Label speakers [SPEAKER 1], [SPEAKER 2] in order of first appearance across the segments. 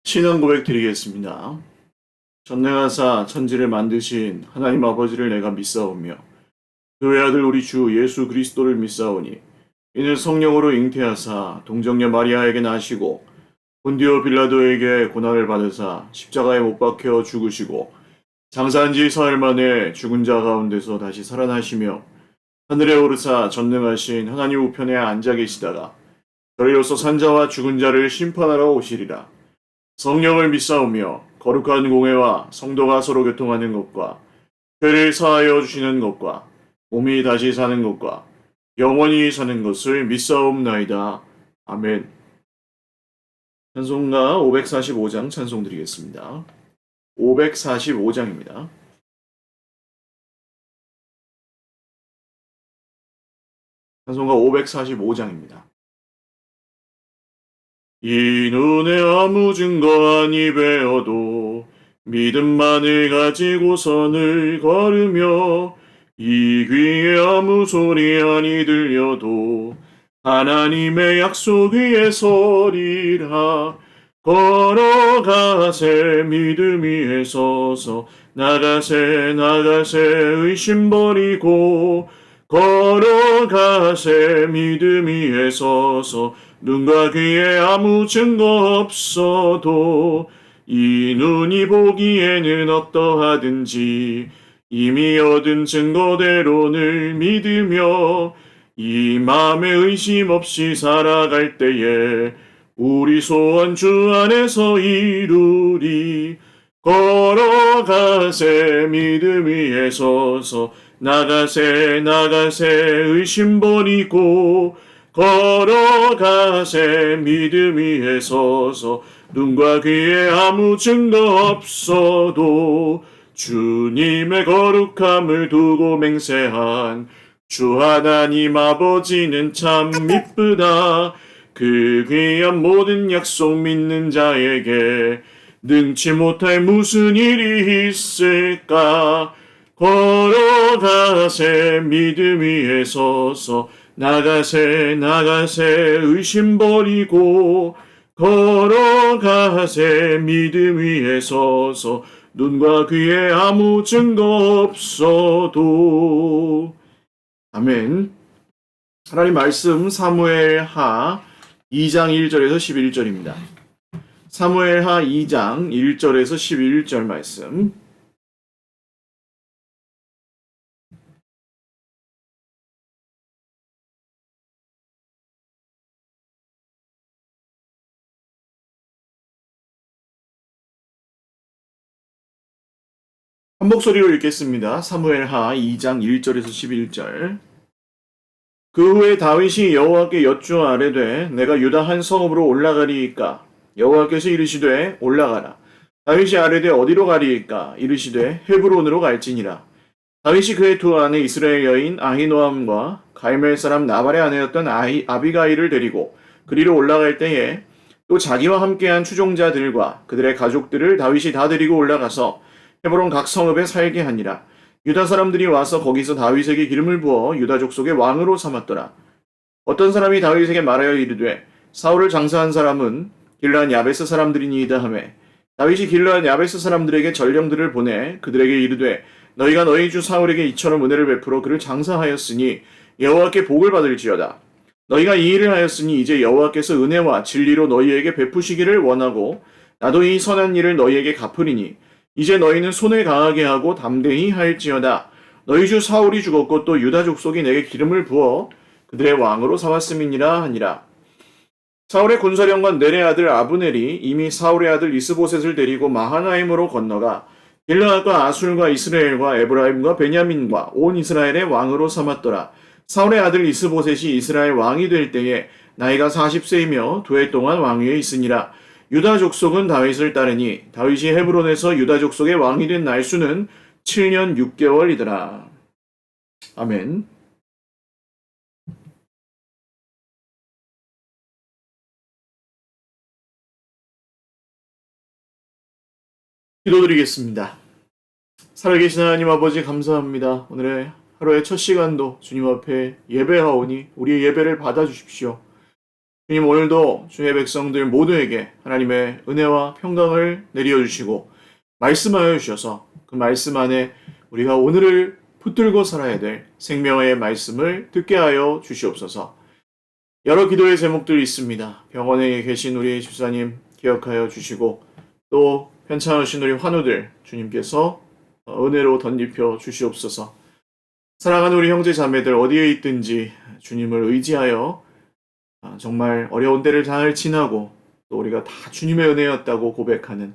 [SPEAKER 1] 신앙 고백 드리겠습니다. 전능하사 천지를 만드신 하나님 아버지를 내가 믿사오며 그 외아들 우리 주 예수 그리스도를 믿사오니 이는 성령으로 잉태하사 동정녀 마리아에게 나시고 본디오 빌라도에게 고난을 받으사 십자가에 못 박혀 죽으시고 장사한 지 사흘 만에 죽은 자 가운데서 다시 살아나시며 하늘에 오르사 전능하신 하나님 우편에 앉아 계시다가 저희로서 산자와 죽은 자를 심판하러 오시리라. 성령을 믿사오며 거룩한 공회와 성도가 서로 교통하는 것과 죄를 사하여 주시는 것과 몸이 다시 사는 것과 영원히 사는 것을 믿사옵나이다. 아멘. 찬송가 545장 찬송 드리겠습니다. 545장입니다. 찬송가 545장입니다. 이 눈에 아무 증거 아니 배어도 믿음만을 가지고선을 걸으며 이 귀에 아무 소리 아니 들려도 하나님의 약속 위에 서리라. 걸어가세 믿음 위에 서서 나가세 의심 버리고 걸어가세 믿음 위에 서서 눈과 귀에 아무 증거 없어도 이 눈이 보기에는 어떠하든지 이미 얻은 증거대로 늘 믿으며 이 맘에 의심 없이 살아갈 때에 우리 소원 주 안에서 이루리. 걸어가세 믿음 위에 서서 나가세 의심 버리고 걸어가세 믿음 위에 서서 눈과 귀에 아무 증거 없어도 주님의 거룩함을 두고 맹세한 주 하나님 아버지는 참 이쁘다. 그 귀한 모든 약속 믿는 자에게 능치 못할 무슨 일이 있을까. 걸어가세 믿음 위에 서서 나가세 의심 버리고 걸어가세 믿음 위에 서서 눈과 귀에 아무 증거 없어도. 아멘. 하나님 말씀 사무엘하 2장 1절에서 11절입니다. 사무엘하 2장 1절에서 11절 말씀. 한 목소리로 읽겠습니다. 사무엘하 2장 1절에서 11절. 그 후에 다윗이 여호와께 여쭈아뢰되 내가 유다 한 성읍으로 올라가리이까. 여호와께서 이르시되 올라가라. 다윗이 아뢰되 어디로 가리이까. 이르시되 헤브론으로 갈지니라. 다윗이 그의 두 아내 이스라엘 여인 아히노함과 갈멜 사람 나발의 아내였던 아비가일을 데리고 그리로 올라갈 때에 또 자기와 함께한 추종자들과 그들의 가족들을 다윗이 다 데리고 올라가서 헤브론 각 성읍에 살게 하니라. 유다 사람들이 와서 거기서 다윗에게 기름을 부어 유다 족속의 왕으로 삼았더라. 어떤 사람이 다윗에게 말하여 이르되 사울을 장사한 사람은 길르앗 야베스 사람들이니이다 하매 다윗이 길르앗 야베스 사람들에게 전령들을 보내 그들에게 이르되 너희가 너희 주 사울에게 이처럼 은혜를 베풀어 그를 장사하였으니 여호와께 복을 받을지어다. 너희가 이 일을 하였으니 이제 여호와께서 은혜와 진리로 너희에게 베푸시기를 원하고 나도 이 선한 일을 너희에게 갚으리니 이제 너희는 손을 강하게 하고 담대히 할지어다. 너희 주 사울이 죽었고 또 유다 족속이 내게 기름을 부어 그들의 왕으로 삼았음이니라 하니라. 사울의 군사령관 넬의 아들 아브넬이 이미 사울의 아들 이스보셋을 데리고 마하나임으로 건너가 길르앗과 아술과 이스라엘과 에브라임과 베냐민과 온 이스라엘의 왕으로 삼았더라. 사울의 아들 이스보셋이 이스라엘 왕이 될 때에 나이가 40세이며 두 해 동안 왕위에 있으니라. 유다 족속은 다윗을 따르니 다윗이 헤브론에서 유다 족속의 왕이 된 날수는 7년 6개월이더라. 아멘. 기도드리겠습니다. 살아계신 하나님 아버지 감사합니다. 오늘의 하루의 첫 시간도 주님 앞에 예배하오니 우리의 예배를 받아주십시오. 주님 오늘도 주의 백성들 모두에게 하나님의 은혜와 평강을 내려주시고 말씀하여 주셔서 그 말씀 안에 우리가 오늘을 붙들고 살아야 될 생명의 말씀을 듣게 하여 주시옵소서. 여러 기도의 제목들이 있습니다. 병원에 계신 우리 집사님 기억하여 주시고 또 편찮으신 우리 환우들 주님께서 은혜로 덧입혀 주시옵소서. 사랑하는 우리 형제 자매들 어디에 있든지 주님을 의지하여 정말 어려운 때를 잘 지나고 또 우리가 다 주님의 은혜였다고 고백하는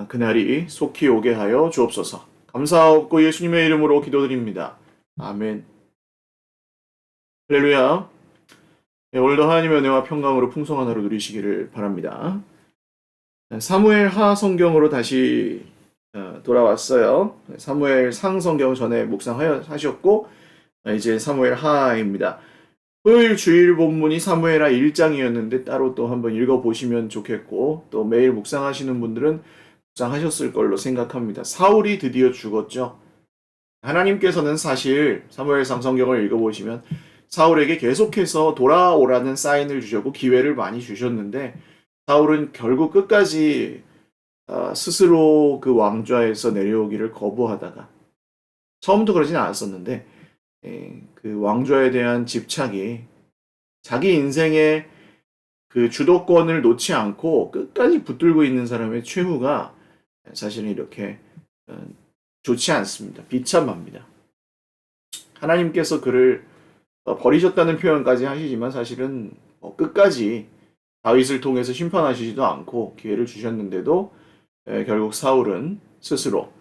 [SPEAKER 1] 그날이 속히 오게 하여 주옵소서. 감사하옵고 예수님의 이름으로 기도드립니다. 아멘. 할렐루야. 오늘도 하나님의 은혜와 평강으로 풍성한 하루 누리시기를 바랍니다. 사무엘 하 성경으로 다시 돌아왔어요. 사무엘 상 성경 전에 묵상하셨고 이제 사무엘 하입니다. 토요일 주일 본문이 사무엘하 1장이었는데 따로 또 한번 읽어보시면 좋겠고 또 매일 묵상하시는 분들은 묵상하셨을 걸로 생각합니다. 사울이 드디어 죽었죠. 하나님께서는 사실 사무엘상 성경을 읽어보시면 사울에게 계속해서 돌아오라는 사인을 주셨고 기회를 많이 주셨는데 사울은 결국 끝까지 스스로 그 왕좌에서 내려오기를 거부하다가 처음부터 그러진 않았었는데 그 왕좌에 대한 집착이 자기 인생의 그 주도권을 놓지 않고 끝까지 붙들고 있는 사람의 최후가 사실은 이렇게 좋지 않습니다. 비참합니다. 하나님께서 그를 버리셨다는 표현까지 하시지만 사실은 끝까지 다윗을 통해서 심판하시지도 않고 기회를 주셨는데도 결국 사울은 스스로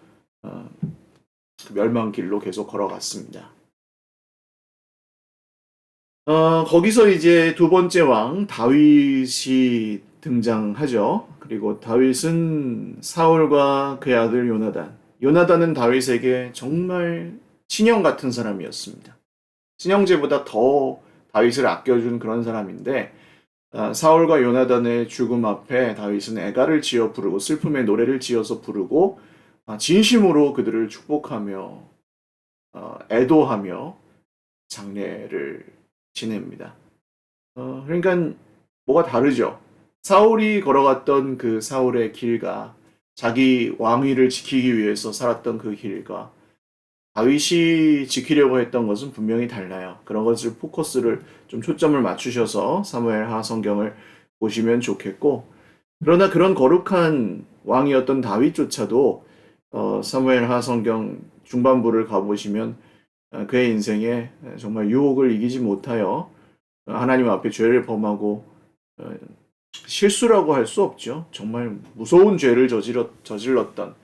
[SPEAKER 1] 멸망길로 계속 걸어갔습니다. 거기서 이제 두 번째 왕 다윗이 등장하죠. 그리고 다윗은 사울과 그의 아들 요나단은 다윗에게 정말 친형 같은 사람이었습니다. 친형제보다 더 다윗을 아껴준 그런 사람인데 사울과 요나단의 죽음 앞에 다윗은 애가를 지어 부르고 슬픔의 노래를 지어서 부르고 진심으로 그들을 축복하며 애도하며 장례를 지냅니다. 그러니까 뭐가 다르죠. 사울이 걸어갔던 그 사울의 길과 자기 왕위를 지키기 위해서 살았던 그 길과 다윗이 지키려고 했던 것은 분명히 달라요. 그런 것을 포커스를 좀 초점을 맞추셔서 사무엘하 성경을 보시면 좋겠고 그러나 그런 거룩한 왕이었던 다윗조차도 사무엘하 성경 중반부를 가보시면 그의 인생에 정말 유혹을 이기지 못하여 하나님 앞에 죄를 범하고 실수라고 할 수 없죠. 정말 무서운 죄를 저질렀던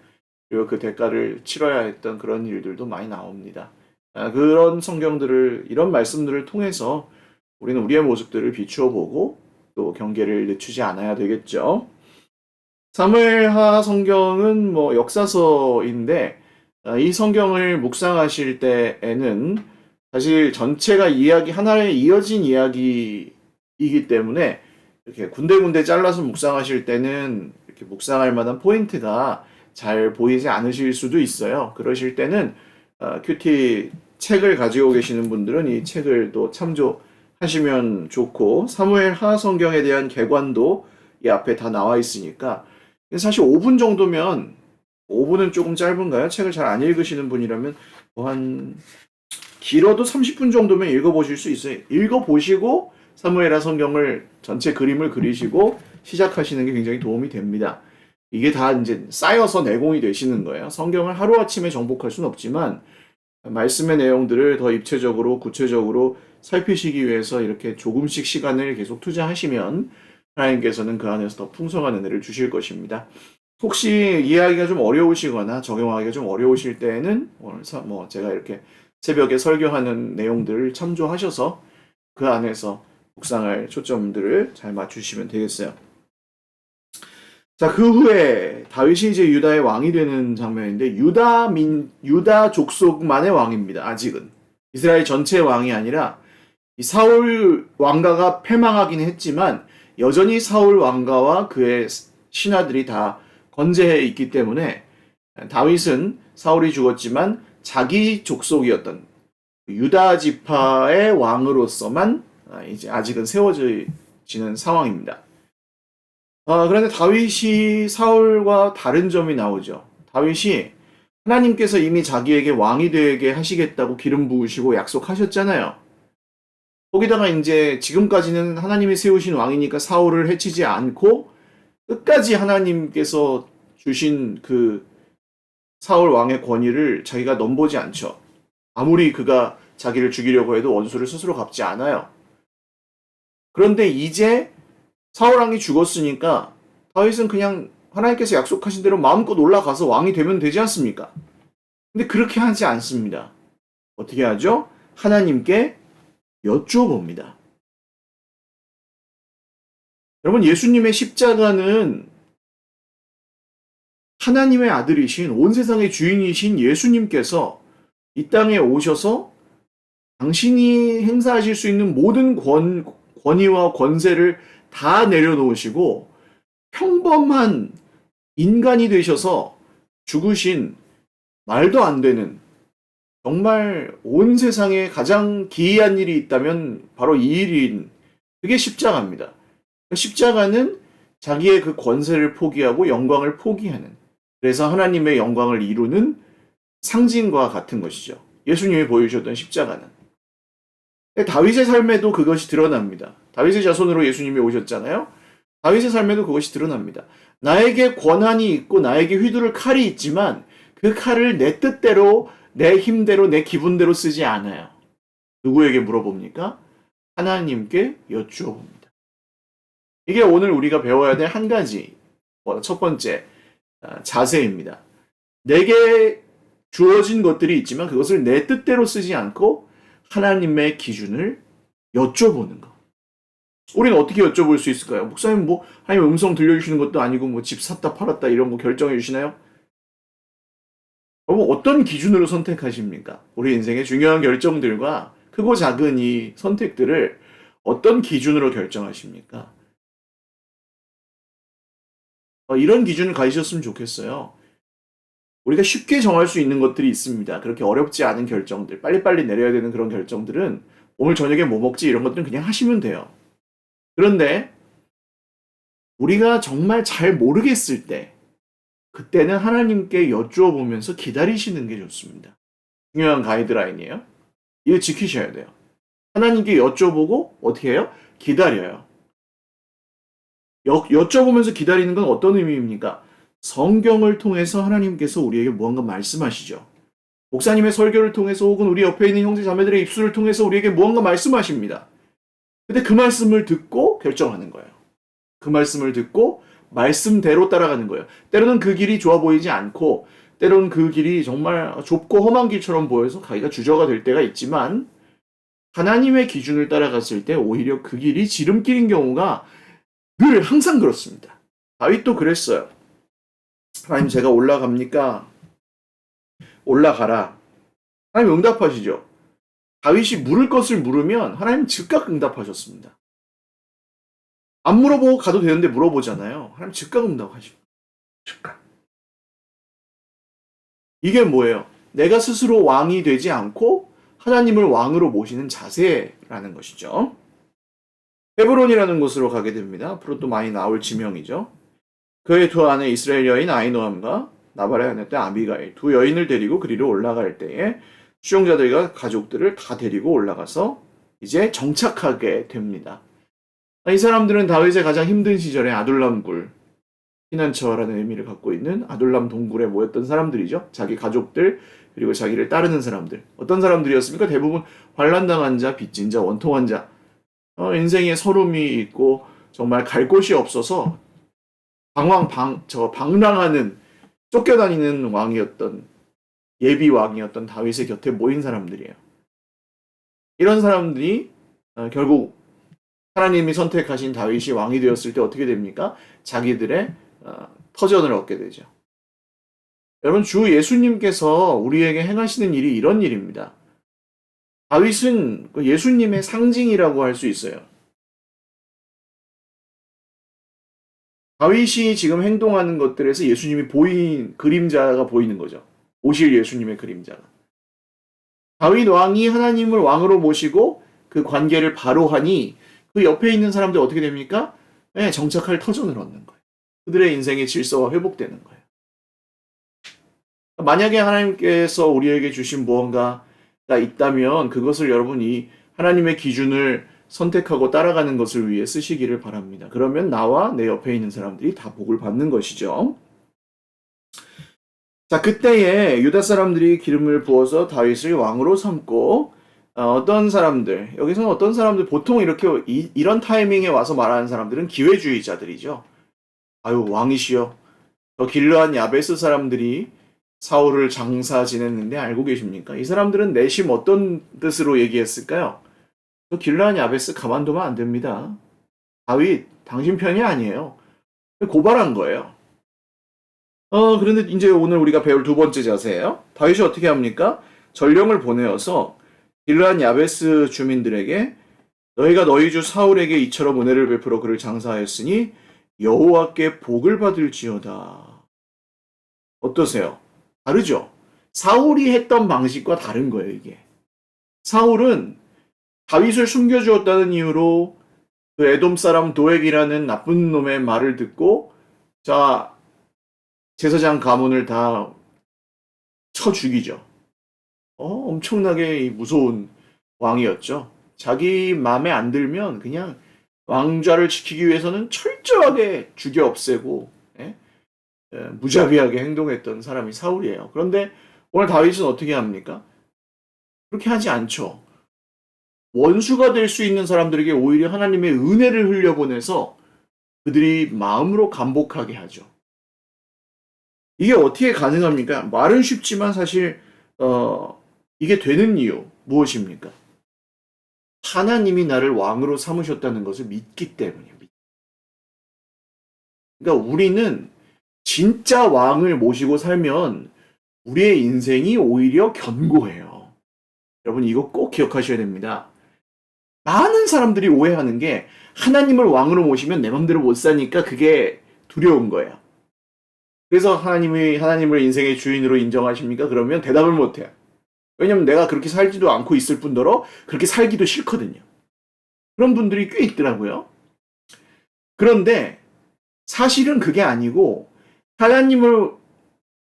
[SPEAKER 1] 그리고 그 대가를 치러야 했던 그런 일들도 많이 나옵니다. 그런 성경들을 이런 말씀들을 통해서 우리는 우리의 모습들을 비추어 보고 또 경계를 늦추지 않아야 되겠죠. 사무엘하 성경은 뭐 역사서인데 이 성경을 묵상하실 때에는 사실 전체가 하나의 이어진 이야기이기 때문에 이렇게 군데군데 잘라서 묵상하실 때는 이렇게 묵상할 만한 포인트가 잘 보이지 않으실 수도 있어요. 그러실 때는 큐티 책을 가지고 계시는 분들은 이 책을 또 참조하시면 좋고 사무엘하 성경에 대한 개관도 이 앞에 다 나와 있으니까 사실 5분 정도면 5분은 조금 짧은가요? 책을 잘 안 읽으시는 분이라면 뭐 한 길어도 30분 정도면 읽어보실 수 있어요. 읽어보시고 사무엘하 성경을 전체 그림을 그리시고 시작하시는 게 굉장히 도움이 됩니다. 이게 다 이제 쌓여서 내공이 되시는 거예요. 성경을 하루아침에 정복할 수는 없지만 말씀의 내용들을 더 입체적으로 구체적으로 살피시기 위해서 이렇게 조금씩 시간을 계속 투자하시면 하나님께서는 그 안에서 더 풍성한 은혜를 주실 것입니다. 혹시 이해하기가 좀 어려우시거나 적용하기가 좀 어려우실 때에는 오늘 뭐 제가 이렇게 새벽에 설교하는 내용들을 참조하셔서 그 안에서 묵상할 초점들을 잘 맞추시면 되겠어요. 자, 그 후에 다윗이 이제 유다의 왕이 되는 장면인데 유다 족속만의 왕입니다. 아직은 이스라엘 전체의 왕이 아니라 이 사울 왕가가 패망하긴 했지만 여전히 사울 왕가와 그의 신하들이 다 건재해 있기 때문에 다윗은 사울이 죽었지만 자기 족속이었던 유다 지파의 왕으로서만 이제 아직은 세워져 이루어지는 상황입니다. 그런데 다윗이 사울과 다른 점이 나오죠. 다윗이 하나님께서 이미 자기에게 왕이 되게 하시겠다고 기름 부으시고 약속하셨잖아요. 거기다가 이제 지금까지는 하나님이 세우신 왕이니까 사울을 해치지 않고 끝까지 하나님께서 주신 그 사울 왕의 권위를 자기가 넘보지 않죠. 아무리 그가 자기를 죽이려고 해도 원수를 스스로 갚지 않아요. 그런데 이제 사울 왕이 죽었으니까 다윗은 그냥 하나님께서 약속하신 대로 마음껏 올라가서 왕이 되면 되지 않습니까? 근데 그렇게 하지 않습니다. 어떻게 하죠? 하나님께 여쭈어봅니다. 여러분, 예수님의 십자가는 하나님의 아들이신 온 세상의 주인이신 예수님께서 이 땅에 오셔서 당신이 행사하실 수 있는 모든 권위와 권세를 다 내려놓으시고 평범한 인간이 되셔서 죽으신 말도 안 되는, 정말 온 세상에 가장 기이한 일이 있다면 바로 이 일인, 그게 십자가입니다. 십자가는 자기의 그 권세를 포기하고 영광을 포기하는, 그래서 하나님의 영광을 이루는 상징과 같은 것이죠. 예수님이 보여주셨던 십자가는. 다윗의 삶에도 그것이 드러납니다. 다윗의 자손으로 예수님이 오셨잖아요. 다윗의 삶에도 그것이 드러납니다. 나에게 권한이 있고 나에게 휘두를 칼이 있지만 그 칼을 내 뜻대로, 내 힘대로, 내 기분대로 쓰지 않아요. 누구에게 물어봅니까? 하나님께 여쭈어 봅니다. 이게 오늘 우리가 배워야 될 한 가지, 첫 번째 자세입니다. 내게 주어진 것들이 있지만 그것을 내 뜻대로 쓰지 않고 하나님의 기준을 여쭤보는 것. 우리는 어떻게 여쭤볼 수 있을까요? 목사님 하나님 음성 들려주시는 것도 아니고 집 샀다 팔았다 이런 거 결정해 주시나요? 여러분, 어떤 기준으로 선택하십니까? 우리 인생의 중요한 결정들과 크고 작은 이 선택들을 어떤 기준으로 결정하십니까? 이런 기준을 가지셨으면 좋겠어요. 우리가 쉽게 정할 수 있는 것들이 있습니다. 그렇게 어렵지 않은 결정들, 빨리빨리 내려야 되는 그런 결정들은 오늘 저녁에 뭐 먹지 이런 것들은 그냥 하시면 돼요. 그런데 우리가 정말 잘 모르겠을 때, 그때는 하나님께 여쭈어 보면서 기다리시는 게 좋습니다. 중요한 가이드라인이에요. 이거 지키셔야 돼요. 하나님께 여쭤보고 어떻게 해요? 기다려요. 여쭤보면서 기다리는 건 어떤 의미입니까? 성경을 통해서 하나님께서 우리에게 무언가 말씀하시죠. 목사님의 설교를 통해서 혹은 우리 옆에 있는 형제 자매들의 입술을 통해서 우리에게 무언가 말씀하십니다. 근데 그 말씀을 듣고 결정하는 거예요. 그 말씀을 듣고 말씀대로 따라가는 거예요. 때로는 그 길이 좋아 보이지 않고, 때로는 그 길이 정말 좁고 험한 길처럼 보여서 가기가 주저가 될 때가 있지만, 하나님의 기준을 따라갔을 때 오히려 그 길이 지름길인 경우가 늘 항상 그렇습니다. 다윗도 그랬어요. 하나님, 제가 올라갑니까? 올라가라. 하나님 응답하시죠. 다윗이 물을 것을 물으면 하나님 즉각 응답하셨습니다. 안 물어보고 가도 되는데 물어보잖아요. 하나님 즉각 응답하십니다. 즉각. 이게 뭐예요? 내가 스스로 왕이 되지 않고 하나님을 왕으로 모시는 자세라는 것이죠. 헤브론이라는 곳으로 가게 됩니다. 앞으로 또 많이 나올 지명이죠. 그의 두 아내 이스라엘 여인 아히노암과 나발의 아내딸 아비가일, 두 여인을 데리고 그리로 올라갈 때에 수용자들과 가족들을 다 데리고 올라가서 이제 정착하게 됩니다. 이 사람들은 다윗의 가장 힘든 시절에 아둘람 굴, 피난처라는 의미를 갖고 있는 아둘람 동굴에 모였던 사람들이죠. 자기 가족들, 그리고 자기를 따르는 사람들. 어떤 사람들이었습니까? 대부분 환난당한 자, 빚진 자, 원통한 자, 인생에 서름이 있고 정말 갈 곳이 없어서 방랑하는, 쫓겨다니는 왕이었던, 예비 왕이었던 다윗의 곁에 모인 사람들이에요. 이런 사람들이 결국 하나님이 선택하신 다윗이 왕이 되었을 때 어떻게 됩니까? 자기들의 터전을 얻게 되죠. 여러분, 주 예수님께서 우리에게 행하시는 일이 이런 일입니다. 다윗은 예수님의 상징이라고 할 수 있어요. 다윗이 지금 행동하는 것들에서 예수님이 그림자가 보이는 거죠. 오실 예수님의 그림자가. 다윗 왕이 하나님을 왕으로 모시고 그 관계를 바로 하니 그 옆에 있는 사람들 어떻게 됩니까? 네, 정착할 터전을 얻는 거예요. 그들의 인생의 질서가 회복되는 거예요. 만약에 하나님께서 우리에게 주신 무언가가 있다면 그것을 여러분이 하나님의 기준을 선택하고 따라가는 것을 위해 쓰시기를 바랍니다. 그러면 나와 내 옆에 있는 사람들이 다 복을 받는 것이죠. 자, 그때에 유다 사람들이 기름을 부어서 다윗을 왕으로 삼고 어떤 사람들, 여기서는 어떤 사람들, 보통 이렇게 이런 타이밍에 와서 말하는 사람들은 기회주의자들이죠. 아유, 왕이시여. 저 길르한 야베스 사람들이 사울을 장사 지냈는데 알고 계십니까? 이 사람들은 내심 어떤 뜻으로 얘기했을까요? 저 길르한 야베스 가만두면 안 됩니다. 다윗, 당신 편이 아니에요. 고발한 거예요. 그런데 이제 오늘 우리가 배울 두 번째 자세예요. 다윗이 어떻게 합니까? 전령을 보내어서 길르한 야베스 주민들에게 너희가 너희 주 사울에게 이처럼 은혜를 베풀어 그를 장사하였으니 여호와께 복을 받을지어다. 어떠세요? 다르죠? 사울이 했던 방식과 다른 거예요, 이게. 사울은 다윗을 숨겨주었다는 이유로 그 에돔 사람 도액이라는 나쁜 놈의 말을 듣고 자, 제사장 가문을 다 쳐 죽이죠. 엄청나게 무서운 왕이었죠. 자기 마음에 안 들면 그냥 왕좌를 지키기 위해서는 철저하게 죽여 없애고 무자비하게 행동했던 사람이 사울이에요. 그런데 오늘 다윗은 어떻게 합니까? 그렇게 하지 않죠. 원수가 될 수 있는 사람들에게 오히려 하나님의 은혜를 흘려보내서 그들이 마음으로 감복하게 하죠. 이게 어떻게 가능합니까? 말은 쉽지만 사실 이게 되는 이유 무엇입니까? 하나님이 나를 왕으로 삼으셨다는 것을 믿기 때문입니다. 그러니까 우리는 진짜 왕을 모시고 살면 우리의 인생이 오히려 견고해요. 여러분 이거 꼭 기억하셔야 됩니다. 많은 사람들이 오해하는 게 하나님을 왕으로 모시면 내 맘대로 못 사니까 그게 두려운 거예요. 그래서 하나님을 인생의 주인으로 인정하십니까? 그러면 대답을 못해요. 왜냐면 내가 그렇게 살지도 않고 있을 뿐더러 그렇게 살기도 싫거든요. 그런 분들이 꽤 있더라고요. 그런데 사실은 그게 아니고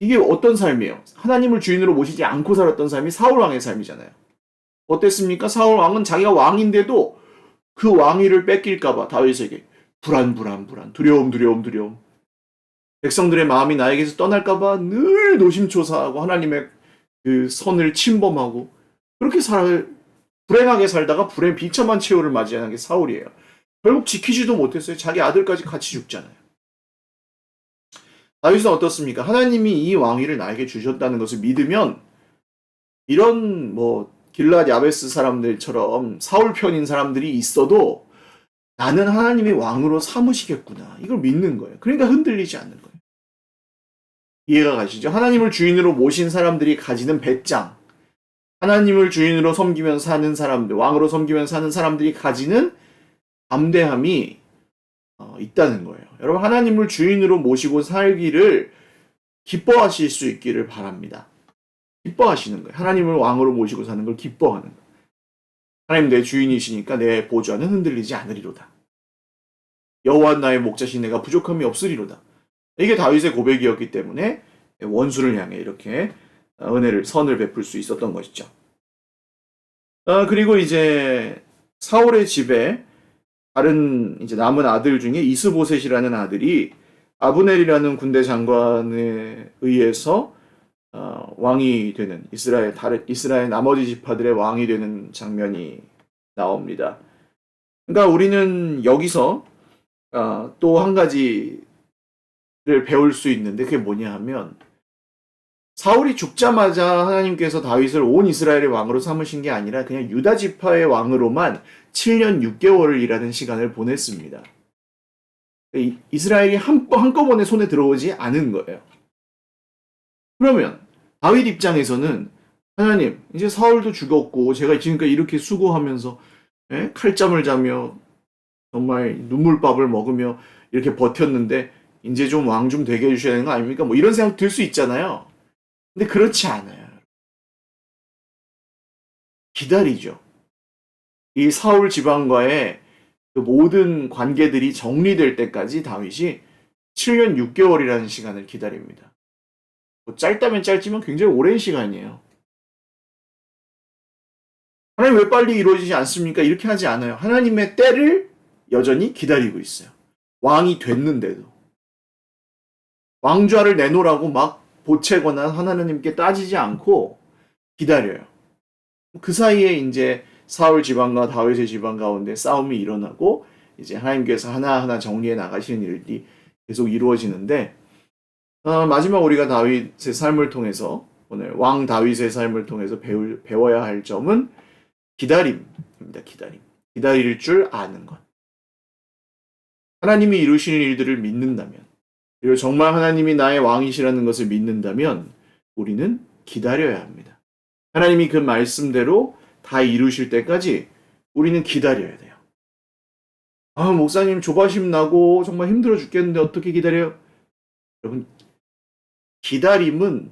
[SPEAKER 1] 이게 어떤 삶이에요? 하나님을 주인으로 모시지 않고 살았던 삶이 사울왕의 삶이잖아요. 어땠습니까? 사울왕은 자기가 왕인데도 그 왕위를 뺏길까봐 다윗에게 불안, 두려움. 백성들의 마음이 나에게서 떠날까봐 늘 노심초사하고 하나님의 그 선을 침범하고 그렇게 불행하게 살다가 비참한 최후를 맞이하는 게 사울이에요. 결국 지키지도 못했어요. 자기 아들까지 같이 죽잖아요. 다윗은 어떻습니까? 하나님이 이 왕위를 나에게 주셨다는 것을 믿으면 이런 길르앗 야베스 사람들처럼 사울 편인 사람들이 있어도 나는 하나님이 왕으로 삼으시겠구나. 이걸 믿는 거예요. 그러니까 흔들리지 않는 거예요. 이해가 가시죠? 하나님을 주인으로 모신 사람들이 가지는 배짱, 하나님을 주인으로 섬기면 사는 사람들, 왕으로 섬기면 사는 사람들이 가지는 담대함이 있다는 거예요. 여러분 하나님을 주인으로 모시고 살기를 기뻐하실 수 있기를 바랍니다. 기뻐하시는 거예요. 하나님을 왕으로 모시고 사는 걸 기뻐하는 거예요. 하나님 내 주인이시니까 내 보좌는 흔들리지 않으리로다. 여호와 나의 목자신 내가 부족함이 없으리로다. 이게 다윗의 고백이었기 때문에 원수를 향해 이렇게 선을 베풀 수 있었던 것이죠. 그리고 이제 사울의 집에 다른 이제 남은 아들 중에 이스보셋이라는 아들이 아브넬이라는 군대 장관에 의해서 왕이 되는 이스라엘 나머지 지파들의 왕이 되는 장면이 나옵니다. 그러니까 우리는 여기서 또 한 가지를 배울 수 있는데 그게 뭐냐 하면 사울이 죽자마자 하나님께서 다윗을 온 이스라엘의 왕으로 삼으신 게 아니라 그냥 유다 지파의 왕으로만 7년 6개월이라는 시간을 보냈습니다. 이스라엘이 한꺼번에 손에 들어오지 않은 거예요. 그러면 다윗 입장에서는 하나님 이제 사울도 죽었고 제가 지금까지 이렇게 수고하면서 칼잠을 자며 정말 눈물밥을 먹으며 이렇게 버텼는데 이제 좀 왕 좀 되게 해주셔야 되는 거 아닙니까? 이런 생각 들 수 있잖아요. 근데 그렇지 않아요. 기다리죠. 이 사울 지방과의 그 모든 관계들이 정리될 때까지 다윗이 7년 6개월이라는 시간을 기다립니다. 뭐 짧다면 짧지만 굉장히 오랜 시간이에요. 하나님 왜 빨리 이루어지지 않습니까? 이렇게 하지 않아요. 하나님의 때를 여전히 기다리고 있어요. 왕이 됐는데도. 왕좌를 내놓으라고 막 보채거나 하나님께 따지지 않고 기다려요. 그 사이에 이제 사울 지방과 다윗의 지방 가운데 싸움이 일어나고 이제 하나님께서 하나하나 정리해 나가시는 일이 계속 이루어지는데 마지막 우리가 다윗의 삶을 통해서 오늘 왕 다윗의 삶을 통해서 배워야 할 점은 기다림입니다. 기다림. 기다릴 줄 아는 것. 하나님이 이루시는 일들을 믿는다면 그리고 정말 하나님이 나의 왕이시라는 것을 믿는다면 우리는 기다려야 합니다. 하나님이 그 말씀대로 다 이루실 때까지 우리는 기다려야 돼요. 목사님 조바심 나고 정말 힘들어 죽겠는데 어떻게 기다려요? 여러분, 기다림은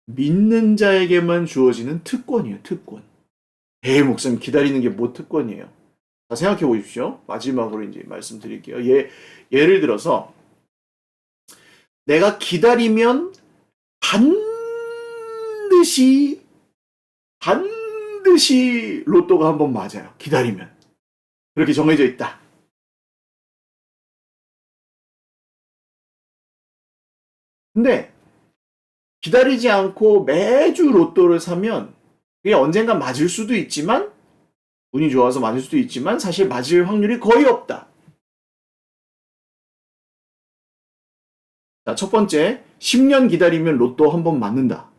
[SPEAKER 1] 믿는 자에게만 주어지는 특권이에요. 특권. 목사님 기다리는 게 뭐 특권이에요? 자, 생각해 보십시오. 마지막으로 이제 말씀드릴게요. 예를 들어서 내가 기다리면 반드시 로또가 한번 맞아요. 기다리면. 그렇게 정해져 있다. 근데 기다리지 않고 매주 로또를 사면 그게 언젠가 맞을 수도 있지만 운이 좋아서 맞을 수도 있지만 사실 맞을 확률이 거의 없다. 자, 첫 번째, 10년 기다리면 로또 한 번 맞는다.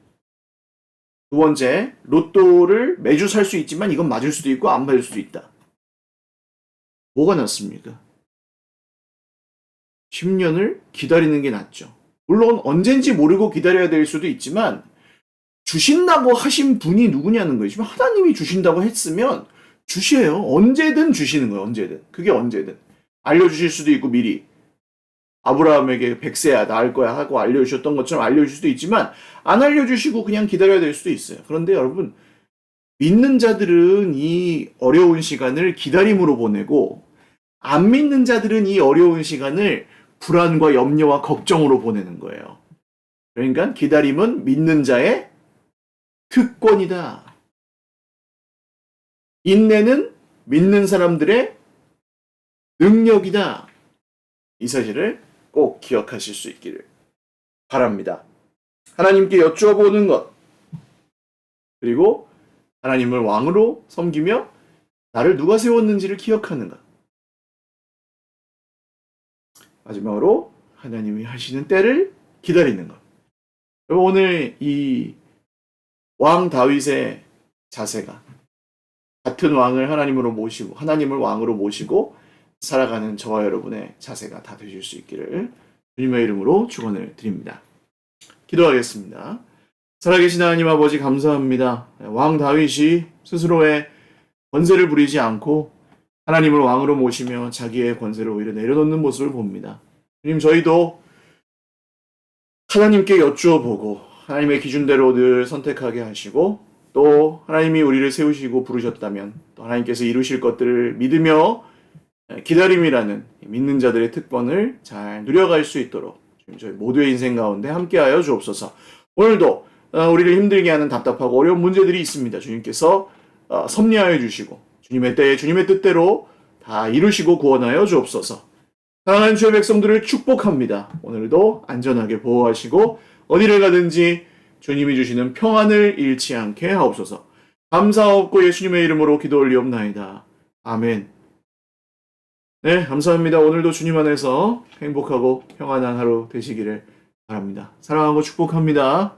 [SPEAKER 1] 두 번째, 로또를 매주 살 수 있지만 이건 맞을 수도 있고 안 맞을 수도 있다. 뭐가 낫습니까? 10년을 기다리는 게 낫죠. 물론 언젠지 모르고 기다려야 될 수도 있지만 주신다고 하신 분이 누구냐는 거예요. 지금 하나님이 주신다고 했으면 주셔요. 언제든 주시는 거예요. 언제든. 그게 언제든. 알려주실 수도 있고 미리. 아브라함에게 100세야 낳을 거야 하고 알려주셨던 것처럼 알려주실 수도 있지만 안 알려주시고 그냥 기다려야 될 수도 있어요. 그런데 여러분 믿는 자들은 이 어려운 시간을 기다림으로 보내고 안 믿는 자들은 이 어려운 시간을 불안과 염려와 걱정으로 보내는 거예요. 그러니까 기다림은 믿는 자의 특권이다. 인내는 믿는 사람들의 능력이다. 이 사실을 꼭 기억하실 수 있기를 바랍니다. 하나님께 여쭈어보는 것, 그리고 하나님을 왕으로 섬기며 나를 누가 세웠는지를 기억하는 것. 마지막으로 하나님이 하시는 때를 기다리는 것. 오늘 이 왕 다윗의 자세가 같은 왕을 하나님으로 모시고 하나님을 왕으로 모시고 살아가는 저와 여러분의 자세가 다 되실 수 있기를 주님의 이름으로 축원을 드립니다. 기도하겠습니다. 살아계신 하나님 아버지 감사합니다. 왕 다윗이 스스로의 권세를 부리지 않고 하나님을 왕으로 모시며 자기의 권세를 오히려 내려놓는 모습을 봅니다. 주님, 저희도 하나님께 여쭈어 보고 하나님의 기준대로 늘 선택하게 하시고 또 하나님이 우리를 세우시고 부르셨다면 또 하나님께서 이루실 것들을 믿으며 기다림이라는 믿는 자들의 특권을 잘 누려갈 수 있도록 저희 모두의 인생 가운데 함께하여 주옵소서. 오늘도 우리를 힘들게 하는 답답하고 어려운 문제들이 있습니다. 주님께서 섭리하여 주시고 주님의 때에 주님의 뜻대로 다 이루시고 구원하여 주옵소서. 사랑하는 주의 백성들을 축복합니다. 오늘도 안전하게 보호하시고 어디를 가든지 주님이 주시는 평안을 잃지 않게 하옵소서. 감사하옵고 예수님의 이름으로 기도 올리옵나이다. 아멘. 네, 감사합니다. 오늘도 주님 안에서 행복하고 평안한 하루 되시기를 바랍니다. 사랑하고 축복합니다.